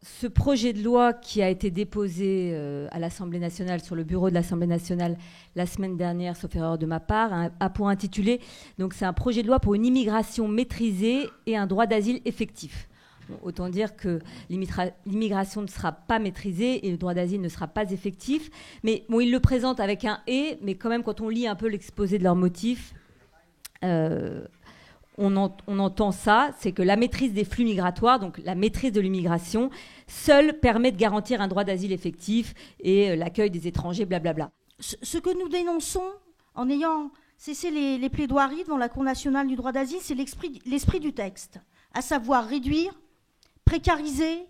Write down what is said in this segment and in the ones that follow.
ce projet de loi qui a été déposé à l'Assemblée nationale, sur le bureau de l'Assemblée nationale la semaine dernière, sauf erreur de ma part, a pour intitulé, donc c'est un projet de loi pour une immigration maîtrisée et un droit d'asile effectif. Bon, autant dire que l'immigration ne sera pas maîtrisée et le droit d'asile ne sera pas effectif. Mais bon, ils le présentent avec un « et », mais quand même, quand on lit un peu l'exposé de leurs motifs, on entend ça, c'est que la maîtrise des flux migratoires, donc la maîtrise de l'immigration, seule permet de garantir un droit d'asile effectif et l'accueil des étrangers, blablabla. Ce que nous dénonçons, en ayant cessé les plaidoiries devant la Cour nationale du droit d'asile, c'est l'esprit du texte, à savoir réduire, précariser,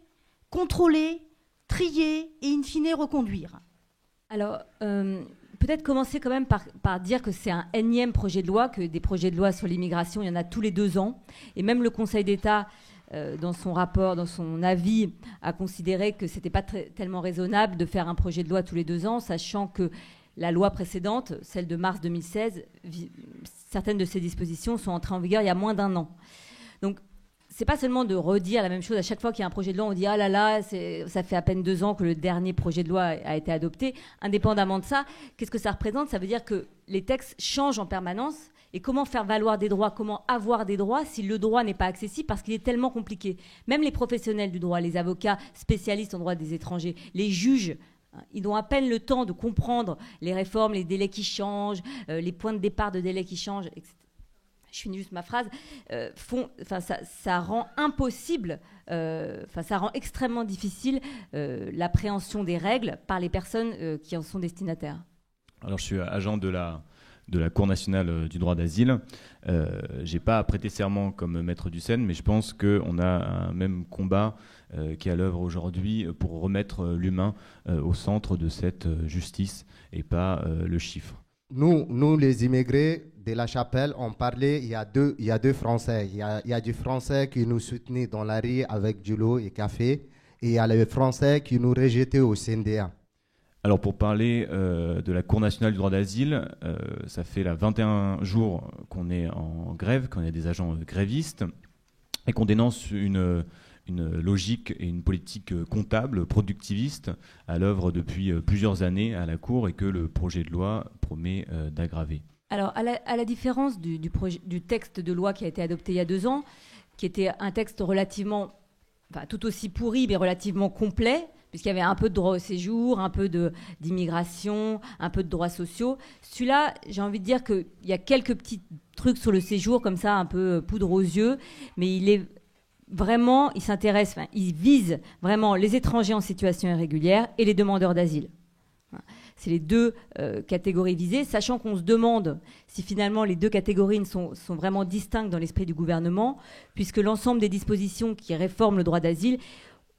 contrôler, trier et in fine reconduire. Alors, peut-être commencer quand même par dire que c'est un énième projet de loi, que des projets de loi sur l'immigration, il y en a tous les 2 ans. Et même le Conseil d'État, dans son rapport, dans son avis, a considéré que ce n'était pas tellement raisonnable de faire un projet de loi tous les 2 ans, sachant que la loi précédente, celle de mars 2016, certaines de ses dispositions sont entrées en vigueur il y a moins d'1 an. Donc, c'est pas seulement de redire la même chose. À chaque fois qu'il y a un projet de loi, on dit « Ah là là, ça fait à peine 2 ans que le dernier projet de loi a été adopté ». Indépendamment de ça, qu'est-ce que ça représente ? Ça veut dire que les textes changent en permanence. Et comment faire valoir des droits, comment avoir des droits si le droit n'est pas accessible parce qu'il est tellement compliqué. Même les professionnels du droit, les avocats spécialistes en droit des étrangers, les juges, ils ont à peine le temps de comprendre les réformes, les délais qui changent, les points de départ de délais qui changent, etc. Je finis juste ma phrase, ça rend impossible, ça rend extrêmement difficile l'appréhension des règles par les personnes qui en sont destinataires. Alors je suis agent de la Cour nationale du droit d'asile. Je n'ai pas prêté serment comme maître du Seine, mais je pense qu'on a un même combat qui est à l'œuvre aujourd'hui pour remettre l'humain au centre de cette justice et pas le chiffre. Nous, les immigrés de la Chapelle, on parlait, il y a deux Français. Il y a du Français qui nous soutenait dans la rue avec du lot et café, et il y a les Français qui nous rejetaient au CNDA. Alors pour parler de la Cour nationale du droit d'asile, ça fait là 21 jours qu'on est en grève, qu'on est des agents grévistes, et qu'on dénonce une logique et une politique comptable, productiviste, à l'œuvre depuis plusieurs années à la Cour et que le projet de loi promet d'aggraver. Alors, à la différence du texte de loi qui a été adopté il y a 2 ans, qui était un texte relativement, tout aussi pourri, mais relativement complet, puisqu'il y avait un peu de droit au séjour, un peu d'immigration, un peu de droits sociaux. Celui-là, j'ai envie de dire qu'il y a quelques petits trucs sur le séjour, comme ça, un peu poudre aux yeux, mais il vise vraiment les étrangers en situation irrégulière et les demandeurs d'asile. C'est les 2 catégories visées, sachant qu'on se demande si finalement les 2 catégories sont vraiment distinctes dans l'esprit du gouvernement, puisque l'ensemble des dispositions qui réforment le droit d'asile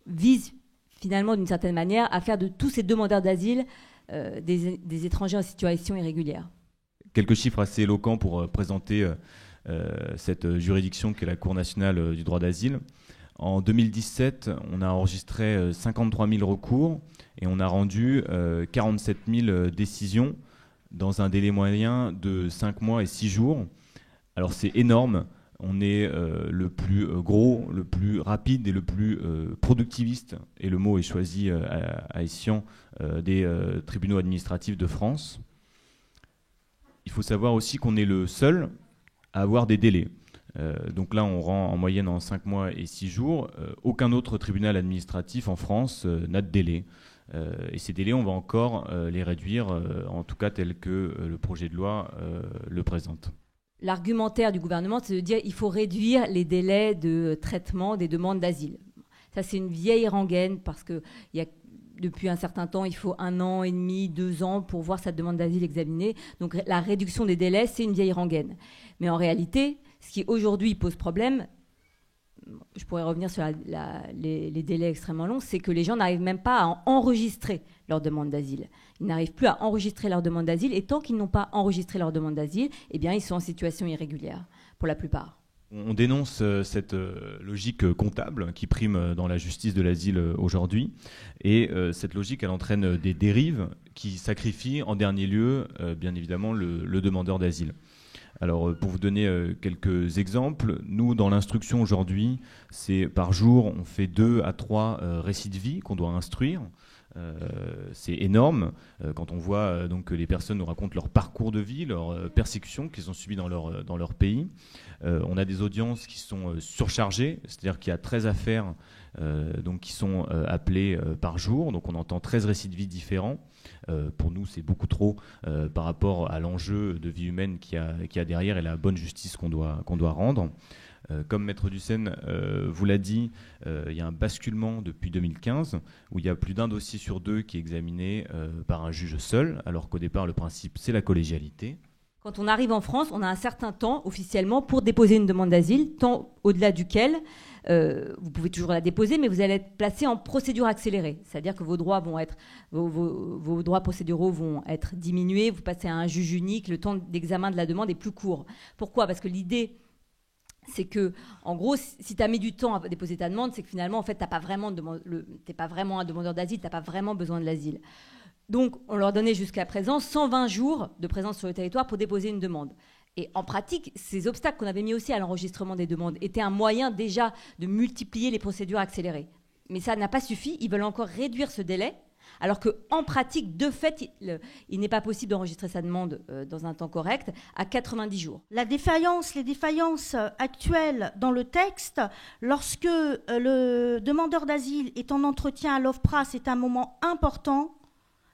visent finalement d'une certaine manière à faire de tous ces demandeurs d'asile des étrangers en situation irrégulière. Quelques chiffres assez éloquents pour présenter cette juridiction qu'est la Cour nationale du droit d'asile. En 2017, on a enregistré 53 000 recours et on a rendu 47 000 décisions dans un délai moyen de 5 mois et 6 jours. Alors c'est énorme. On est le plus gros, le plus rapide et le plus productiviste, et le mot est choisi à escient, des tribunaux administratifs de France. Il faut savoir aussi qu'on est le seul à avoir des délais. Donc là, on rend en moyenne en 5 mois et 6 jours. Aucun autre tribunal administratif en France n'a de délai. Et ces délais, on va encore les réduire, en tout cas tel que le projet de loi le présente. L'argumentaire du gouvernement, c'est de dire qu'il faut réduire les délais de traitement des demandes d'asile. Ça, c'est une vieille rengaine parce que depuis un certain temps, il faut 1 an et demi, 2 ans pour voir sa demande d'asile examinée. Donc la réduction des délais, c'est une vieille rengaine. Mais en réalité, ce qui aujourd'hui pose problème, je pourrais revenir sur les délais extrêmement longs, c'est que les gens n'arrivent même pas à enregistrer leur demande d'asile. Ils n'arrivent plus à enregistrer leur demande d'asile, et tant qu'ils n'ont pas enregistré leur demande d'asile, eh bien, ils sont en situation irrégulière, pour la plupart. On dénonce cette logique comptable qui prime dans la justice de l'asile aujourd'hui. Et cette logique, elle entraîne des dérives qui sacrifient en dernier lieu, bien évidemment, le demandeur d'asile. Alors, pour vous donner quelques exemples, nous, dans l'instruction aujourd'hui, c'est par jour, on fait 2 à 3 récits de vie qu'on doit instruire. C'est énorme quand on voit donc, que les personnes nous racontent leur parcours de vie, leurs persécutions qu'ils ont subies dans leur pays. On a des audiences qui sont surchargées, c'est-à-dire qu'il y a 13 affaires donc, qui sont appelées par jour. Donc on entend 13 récits de vie différents. Pour nous, c'est beaucoup trop par rapport à l'enjeu de vie humaine qu'il y a derrière et la bonne justice qu'on doit rendre. Comme Maître Dussène vous l'a dit, il y a un basculement depuis 2015 où il y a plus d'un dossier sur 2 qui est examiné par un juge seul, alors qu'au départ, le principe, c'est la collégialité. Quand on arrive en France, on a un certain temps officiellement pour déposer une demande d'asile, temps au-delà duquel vous pouvez toujours la déposer, mais vous allez être placé en procédure accélérée. C'est-à-dire que vos droits vos droits procéduraux vont être diminués, vous passez à un juge unique, le temps d'examen de la demande est plus court. Pourquoi ? Parce que l'idée, c'est que, en gros, si tu as mis du temps à déposer ta demande, c'est que finalement, en fait, t'es pas vraiment un demandeur d'asile, tu n'as pas vraiment besoin de l'asile. Donc, on leur donnait jusqu'à présent 120 jours de présence sur le territoire pour déposer une demande. Et en pratique, ces obstacles qu'on avait mis aussi à l'enregistrement des demandes étaient un moyen déjà de multiplier les procédures accélérées. Mais ça n'a pas suffi, ils veulent encore réduire ce délai, alors qu'en pratique, de fait, il n'est pas possible d'enregistrer sa demande dans un temps correct à 90 jours. Les défaillances actuelles dans le texte, lorsque le demandeur d'asile est en entretien à l'OFPRA, c'est un moment important.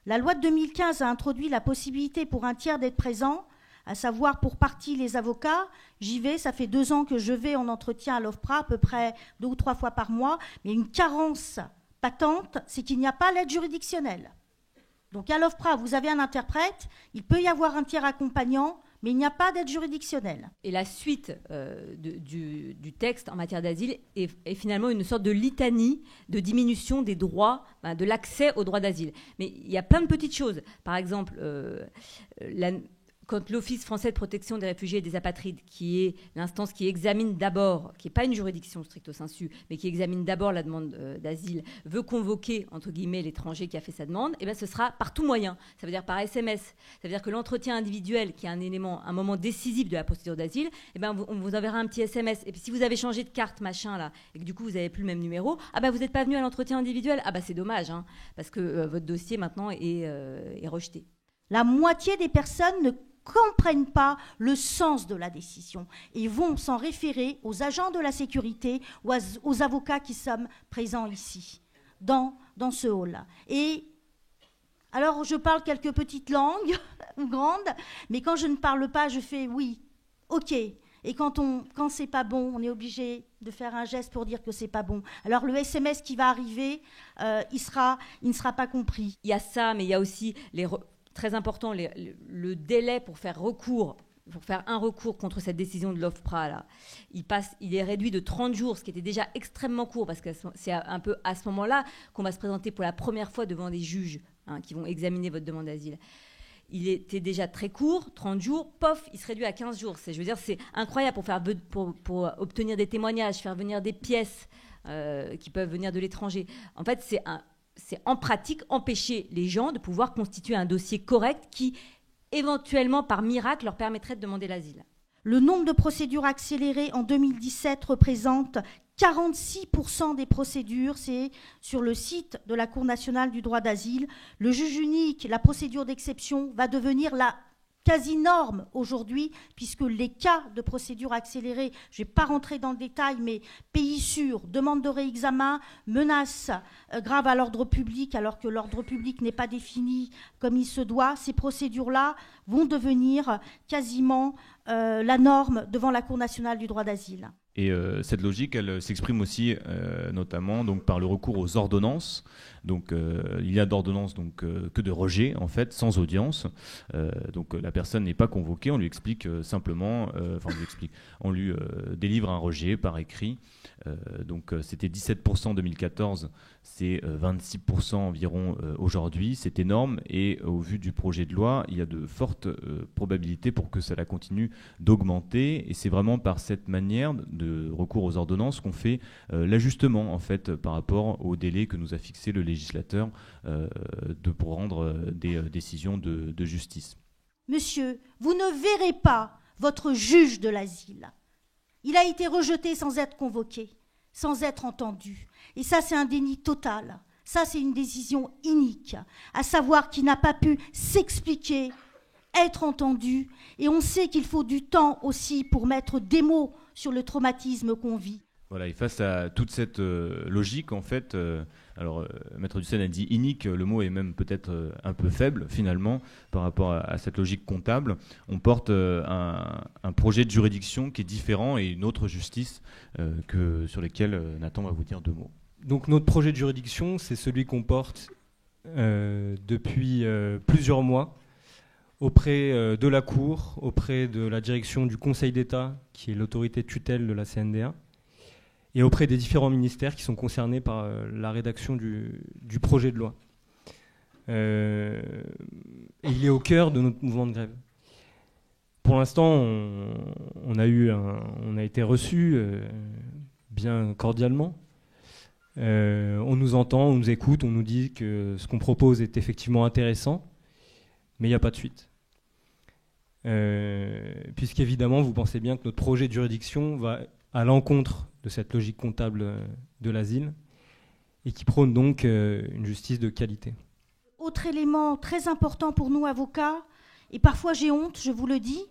La loi de 2015 a introduit la possibilité pour un tiers d'être présent, à savoir pour partie les avocats. J'y vais, ça fait 2 ans que je vais en entretien à l'OFPRA, à peu près 2 ou 3 fois par mois, mais une carence patente, c'est qu'il n'y a pas l'aide juridictionnelle. Donc à l'OFPRA, vous avez un interprète, il peut y avoir un tiers accompagnant, mais il n'y a pas d'aide juridictionnelle. Et la suite du texte en matière d'asile est finalement une sorte de litanie de diminution des droits, de l'accès aux droits d'asile. Mais il y a plein de petites choses. Par exemple, quand l'Office français de protection des réfugiés et des apatrides, qui est l'instance qui examine d'abord, qui n'est pas une juridiction stricto sensu, mais qui examine d'abord la demande d'asile, veut convoquer, entre guillemets, l'étranger qui a fait sa demande, et bien ce sera par tout moyen. Ça veut dire par SMS. Ça veut dire que l'entretien individuel, qui est un moment décisif de la procédure d'asile, et ben on vous enverra un petit SMS. Et puis si vous avez changé de carte, machin, là, et que du coup vous n'avez plus le même numéro, vous n'êtes pas venu à l'entretien individuel. C'est dommage, hein, parce que votre dossier maintenant est rejeté. La moitié des personnes ne comprennent pas le sens de la décision et vont s'en référer aux agents de la sécurité ou aux avocats qui sommes présents ici, dans ce hall-là. Et alors, je parle quelques petites langues ou grandes, mais quand je ne parle pas, je fais oui, ok. Et quand c'est pas bon, on est obligé de faire un geste pour dire que c'est pas bon. Alors le SMS qui va arriver, il ne sera pas compris. Il y a ça, mais il y a aussi très important, le délai pour faire un recours contre cette décision de l'OFPRA, là, il est réduit de 30 jours, ce qui était déjà extrêmement court, parce que c'est un peu à ce moment-là qu'on va se présenter pour la première fois devant des juges qui vont examiner votre demande d'asile. Il était déjà très court, 30 jours, il se réduit à 15 jours. C'est incroyable pour obtenir des témoignages, faire venir des pièces qui peuvent venir de l'étranger. En fait, c'est en pratique empêcher les gens de pouvoir constituer un dossier correct qui, éventuellement, par miracle, leur permettrait de demander l'asile. Le nombre de procédures accélérées en 2017 représente 46% des procédures. C'est sur le site de la Cour nationale du droit d'asile. Le juge unique, la procédure d'exception, va devenir la quasi-norme aujourd'hui, puisque les cas de procédure accélérée, je ne vais pas rentrer dans le détail, mais pays sûr, demande de réexamen, menace grave à l'ordre public, alors que l'ordre public n'est pas défini comme il se doit, ces procédures-là vont devenir quasiment la norme devant la Cour nationale du droit d'asile. Et cette logique, elle s'exprime aussi notamment donc, par le recours aux ordonnances. Donc, il y a d'ordonnances que de rejet, en fait, sans audience. Donc, la personne n'est pas convoquée, on lui explique simplement, on lui délivre un rejet par écrit. Donc, c'était 17% en 2014, c'est 26% environ aujourd'hui. C'est énorme et au vu du projet de loi, il y a de fortes probabilités pour que cela continue d'augmenter. Et c'est vraiment par cette manière de recours aux ordonnances qu'on fait l'ajustement en fait par rapport au délai que nous a fixé le législateur pour rendre des décisions de justice. Monsieur, vous ne verrez pas votre juge de l'asile. Il a été rejeté sans être convoqué, sans être entendu. Et ça, c'est un déni total. Ça, c'est une décision inique, à savoir qu'il n'a pas pu s'expliquer, être entendu. Et on sait qu'il faut du temps aussi pour mettre des mots sur le traumatisme qu'on vit. Voilà, et face à toute cette logique, en fait, Maître Dussène a dit inique, le mot est même peut-être un peu faible, finalement, par rapport à cette logique comptable. On porte un projet de juridiction qui est différent et une autre justice sur lesquelles Nathan va vous dire 2 mots. Donc notre projet de juridiction, c'est celui qu'on porte depuis plusieurs mois auprès de la Cour, auprès de la direction du Conseil d'État, qui est l'autorité de tutelle de la CNDA, et auprès des différents ministères qui sont concernés par la rédaction du projet de loi. Et il est au cœur de notre mouvement de grève. Pour l'instant, on a été reçus bien cordialement. On nous entend, on nous écoute, on nous dit que ce qu'on propose est effectivement intéressant, mais il n'y a pas de suite. Puisqu'évidemment, vous pensez bien que notre projet de juridiction va à l'encontre de cette logique comptable de l'asile et qui prône donc une justice de qualité. Autre élément très important pour nous, avocats, et parfois j'ai honte, je vous le dis,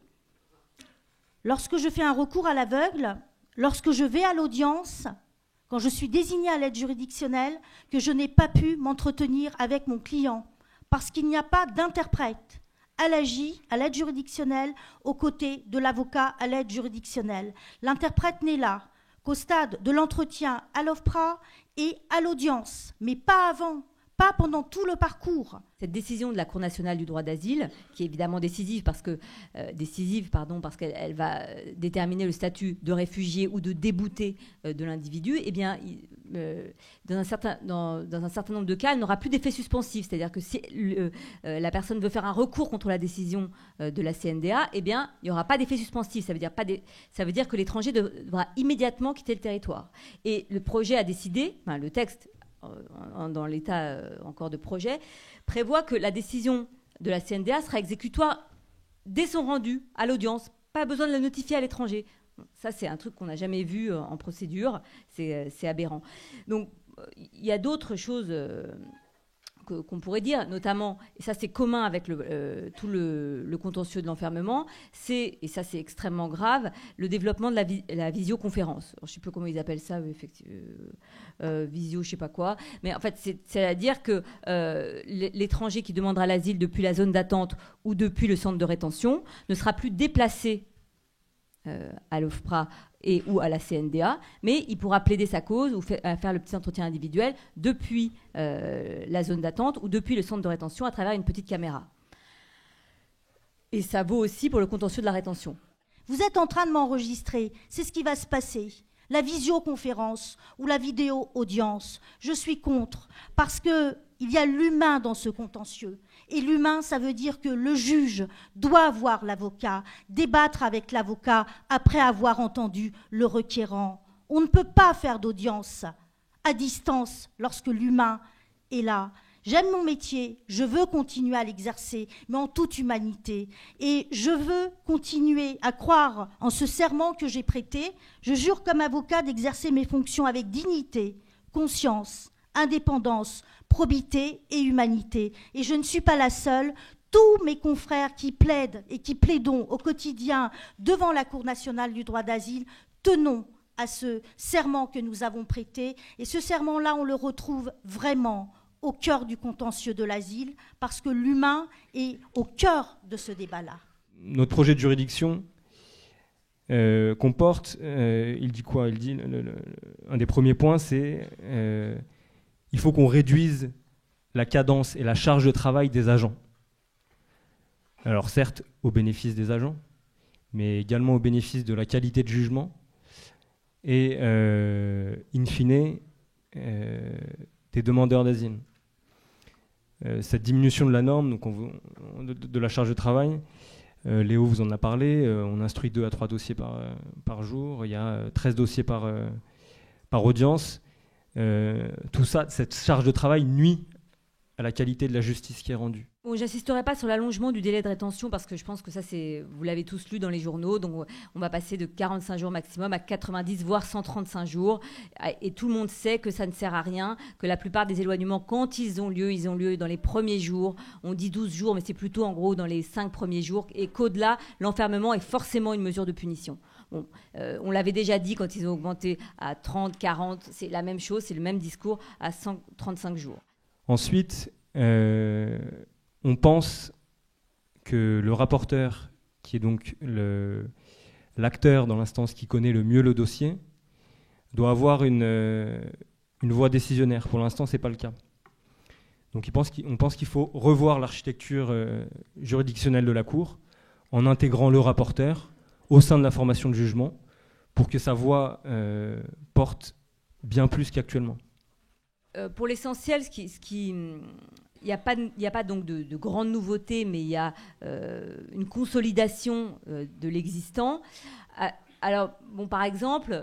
lorsque je fais un recours à l'aveugle, lorsque je vais à l'audience, quand je suis désignée à l'aide juridictionnelle, que je n'ai pas pu m'entretenir avec mon client, parce qu'il n'y a pas d'interprète à l'AJ, à l'aide juridictionnelle, aux côtés de l'avocat à l'aide juridictionnelle. L'interprète n'est là qu'au stade de l'entretien à l'OFPRA et à l'audience, mais pas avant, pas pendant tout le parcours. Cette décision de la Cour nationale du droit d'asile, qui est évidemment décisive parce qu'elle va déterminer le statut de réfugié ou de débouté de l'individu, eh bien, dans un certain nombre de cas, elle n'aura plus d'effet suspensif. C'est-à-dire que si la personne veut faire un recours contre la décision de la CNDA, eh bien, il n'y aura pas d'effet suspensif. Ça veut dire que l'étranger devra immédiatement quitter le territoire. Et le projet a décidé, le texte, dans l'état encore de projet, prévoit que la décision de la CNDA sera exécutoire dès son rendu à l'audience. Pas besoin de le notifier à l'étranger. Ça, c'est un truc qu'on n'a jamais vu en procédure. C'est aberrant. Donc, il y a d'autres choses qu'on pourrait dire, notamment, et ça c'est commun avec tout le contentieux de l'enfermement, et ça c'est extrêmement grave, le développement de la visioconférence. Alors, je ne sais plus comment ils appellent ça, visio, je ne sais pas quoi, mais en fait c'est-à-dire que l'étranger qui demandera l'asile depuis la zone d'attente ou depuis le centre de rétention ne sera plus déplacé à l'OFPRA ou à la CNDA, mais il pourra plaider sa cause ou faire le petit entretien individuel depuis la zone d'attente ou depuis le centre de rétention à travers une petite caméra. Et ça vaut aussi pour le contentieux de la rétention. Vous êtes en train de m'enregistrer, c'est ce qui va se passer. La visioconférence ou la vidéo-audience, je suis contre, parce qu'il y a l'humain dans ce contentieux. Et l'humain, ça veut dire que le juge doit voir l'avocat, débattre avec l'avocat après avoir entendu le requérant. On ne peut pas faire d'audience à distance lorsque l'humain est là. J'aime mon métier, je veux continuer à l'exercer, mais en toute humanité. Et je veux continuer à croire en ce serment que j'ai prêté. Je jure comme avocat d'exercer mes fonctions avec dignité, conscience, indépendance, probité et humanité. Et je ne suis pas la seule. Tous mes confrères qui plaident et qui plaidons au quotidien devant la Cour nationale du droit d'asile, tenons à ce serment que nous avons prêté. Et ce serment-là, on le retrouve vraiment au cœur du contentieux de l'asile, parce que l'humain est au cœur de ce débat-là. Notre projet de juridiction qu'on porte, il dit quoi ? Il dit, un des premiers points, c'est il faut qu'on réduise la cadence et la charge de travail des agents. Alors certes, au bénéfice des agents, mais également au bénéfice de la qualité de jugement et, in fine, des demandeurs d'asile. Cette diminution de la norme, donc de la charge de travail, Léo vous en a parlé, on instruit 2 à 3 dossiers par jour, il y a 13 dossiers par audience. Tout ça, cette charge de travail nuit à la qualité de la justice qui est rendue. Bon, j'insisterai pas sur l'allongement du délai de rétention parce que je pense que ça, vous l'avez tous lu dans les journaux. Donc, on va passer de 45 jours maximum à 90, voire 135 jours. Et tout le monde sait que ça ne sert à rien, que la plupart des éloignements, quand ils ont lieu dans les premiers jours. On dit 12 jours, mais c'est plutôt en gros dans les 5 premiers jours. Et qu'au-delà, l'enfermement est forcément une mesure de punition. Bon, on l'avait déjà dit quand ils ont augmenté à 30, 40. C'est la même chose, c'est le même discours à 135 jours. Ensuite, on pense que le rapporteur, qui est donc l'acteur dans l'instance qui connaît le mieux le dossier, doit avoir une voix décisionnaire. Pour l'instant, ce n'est pas le cas. Donc on pense qu'il faut revoir l'architecture juridictionnelle de la Cour en intégrant le rapporteur au sein de la formation de jugement pour que sa voix porte bien plus qu'actuellement. Pour l'essentiel, il n'y a pas donc de grandes nouveautés, mais il y a une consolidation de l'existant. Alors, bon, par exemple,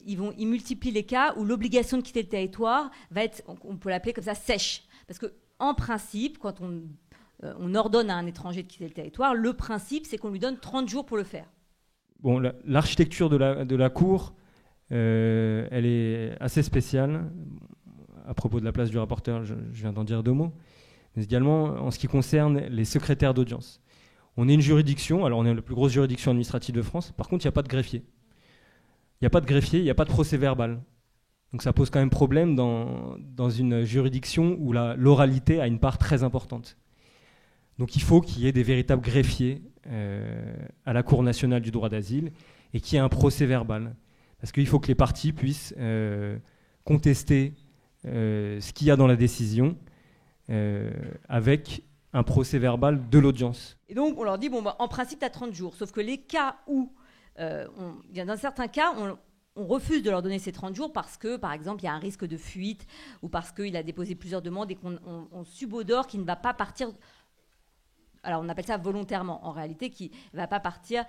ils multiplient les cas où l'obligation de quitter le territoire va être, on peut l'appeler comme ça, sèche. Parce qu'en principe, quand on ordonne à un étranger de quitter le territoire, le principe, c'est qu'on lui donne 30 jours pour le faire. Bon, l'architecture de la Cour, elle est assez spéciale. À propos de la place du rapporteur, je viens d'en dire 2 mots. Mais également en ce qui concerne les secrétaires d'audience. On est une juridiction, alors on est la plus grosse juridiction administrative de France, par contre il n'y a pas de greffier. Il n'y a pas de greffier, il n'y a pas de procès verbal. Donc ça pose quand même problème dans une juridiction où l'oralité a une part très importante. Donc il faut qu'il y ait des véritables greffiers à la Cour nationale du droit d'asile et qu'il y ait un procès verbal. Parce qu'il faut que les parties puissent contester ce qu'il y a dans la décision avec un procès verbal de l'audience. Et donc on leur dit, en principe tu as 30 jours, sauf que les cas où, dans certains cas, on refuse de leur donner ces 30 jours parce que, par exemple, il y a un risque de fuite ou parce qu'il a déposé plusieurs demandes et qu'on subodore qu'il ne va pas partir. Alors on appelle ça volontairement, en réalité, qui ne va pas partir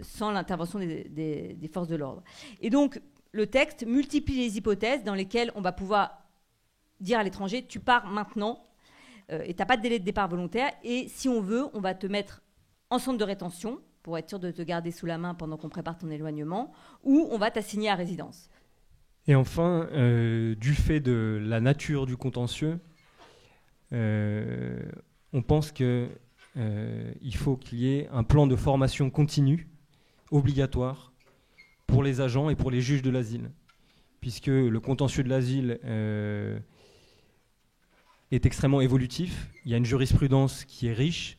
sans l'intervention des forces de l'ordre. Et donc, le texte multiplie les hypothèses dans lesquelles on va pouvoir dire à l'étranger, tu pars maintenant et tu n'as pas de délai de départ volontaire. Et si on veut, on va te mettre en centre de rétention pour être sûr de te garder sous la main pendant qu'on prépare ton éloignement, ou on va t'assigner à résidence. Et enfin, du fait de la nature du contentieux, on pense qu'il faut qu'il y ait un plan de formation continue, obligatoire, pour les agents et pour les juges de l'asile. Puisque le contentieux de l'asile est extrêmement évolutif, il y a une jurisprudence qui est riche,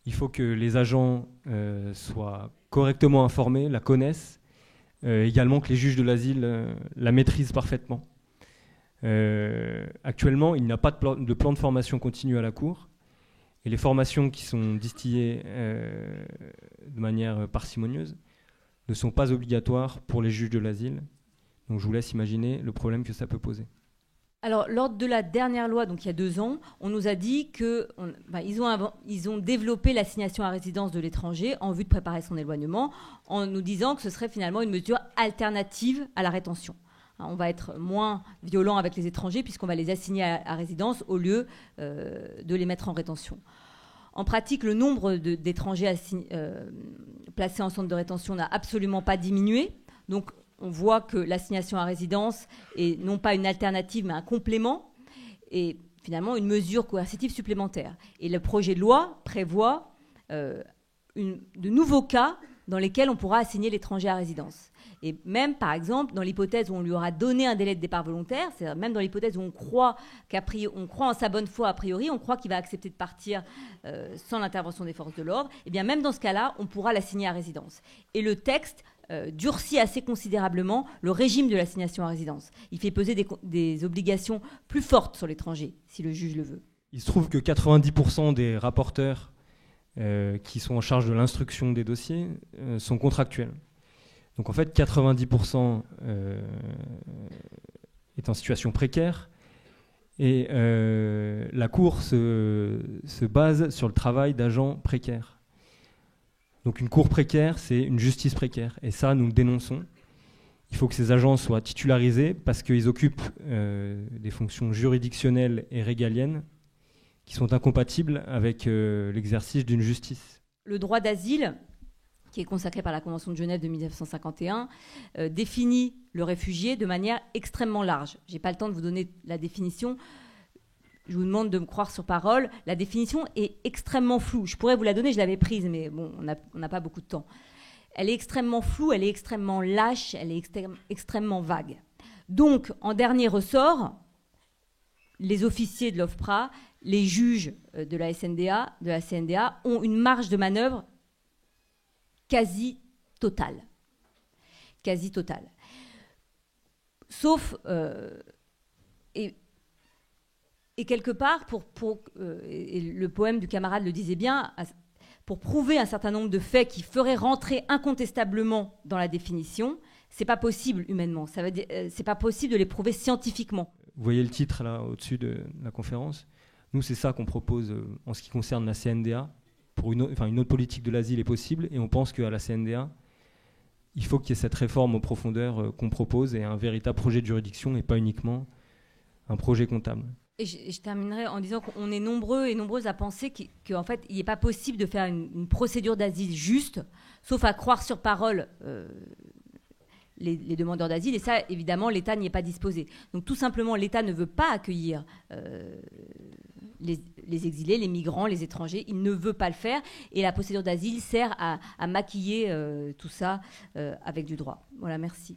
il faut que les agents soient correctement informés, la connaissent, également que les juges de l'asile la maîtrisent parfaitement. Actuellement, il n'y a pas de plan de formation continue à la Cour, et les formations qui sont distillées de manière parcimonieuse ne sont pas obligatoires pour les juges de l'asile. Donc je vous laisse imaginer le problème que ça peut poser. Alors, lors de la dernière loi, donc il y a 2 ans, on nous a dit qu'ils ont développé l'assignation à résidence de l'étranger en vue de préparer son éloignement, en nous disant que ce serait finalement une mesure alternative à la rétention. On va être moins violent avec les étrangers puisqu'on va les assigner à résidence au lieu de les mettre en rétention. En pratique, le nombre d'étrangers placés en centre de rétention n'a absolument pas diminué. Donc, on voit que l'assignation à résidence est non pas une alternative, mais un complément, et finalement une mesure coercitive supplémentaire. Et le projet de loi prévoit de nouveaux cas dans lesquels on pourra assigner l'étranger à résidence. Et même, par exemple, dans l'hypothèse où on lui aura donné un délai de départ volontaire, c'est-à-dire même dans l'hypothèse où on croit en sa bonne foi a priori, on croit qu'il va accepter de partir sans l'intervention des forces de l'ordre, et bien même dans ce cas-là, on pourra l'assigner à résidence. Et le texte durcit assez considérablement le régime de l'assignation à résidence. Il fait peser des obligations plus fortes sur l'étranger, si le juge le veut. Il se trouve que 90% des rapporteurs qui sont en charge de l'instruction des dossiers sont contractuels. Donc en fait, 90% est en situation précaire et la Cour se base sur le travail d'agents précaires. Donc une cour précaire, c'est une justice précaire. Et ça, nous le dénonçons. Il faut que ces agents soient titularisés parce qu'ils occupent des fonctions juridictionnelles et régaliennes qui sont incompatibles avec l'exercice d'une justice. Le droit d'asile, qui est consacré par la Convention de Genève de 1951, définit le réfugié de manière extrêmement large. Je n'ai pas le temps de vous donner la définition. Je vous demande de me croire sur parole. La définition est extrêmement floue. Je pourrais vous la donner, je l'avais prise, mais bon, on n'a pas beaucoup de temps. Elle est extrêmement floue, elle est extrêmement lâche, elle est extrêmement vague. Donc, en dernier ressort, les officiers de l'OFPRA, les juges de la CNDA, ont une marge de manœuvre quasi totale. Quasi totale. Sauf... Et quelque part, et le poème du camarade le disait bien, pour prouver un certain nombre de faits qui feraient rentrer incontestablement dans la définition, c'est pas possible humainement. Ça veut dire, c'est pas possible de les prouver scientifiquement. Vous voyez le titre là au-dessus de la conférence. Nous, c'est ça qu'on propose en ce qui concerne la CNDA. Une autre politique de l'asile est possible, et on pense qu'à la CNDA, il faut qu'il y ait cette réforme en profondeur qu'on propose et un véritable projet de juridiction et pas uniquement un projet comptable. Et je terminerai en disant qu'on est nombreux et nombreuses à penser qu'en fait, il n'est pas possible de faire une procédure d'asile juste, sauf à croire sur parole les demandeurs d'asile. Et ça, évidemment, l'État n'y est pas disposé. Donc, tout simplement, l'État ne veut pas accueillir les exilés, les migrants, les étrangers. Il ne veut pas le faire. Et la procédure d'asile sert à maquiller tout ça avec du droit. Voilà, merci.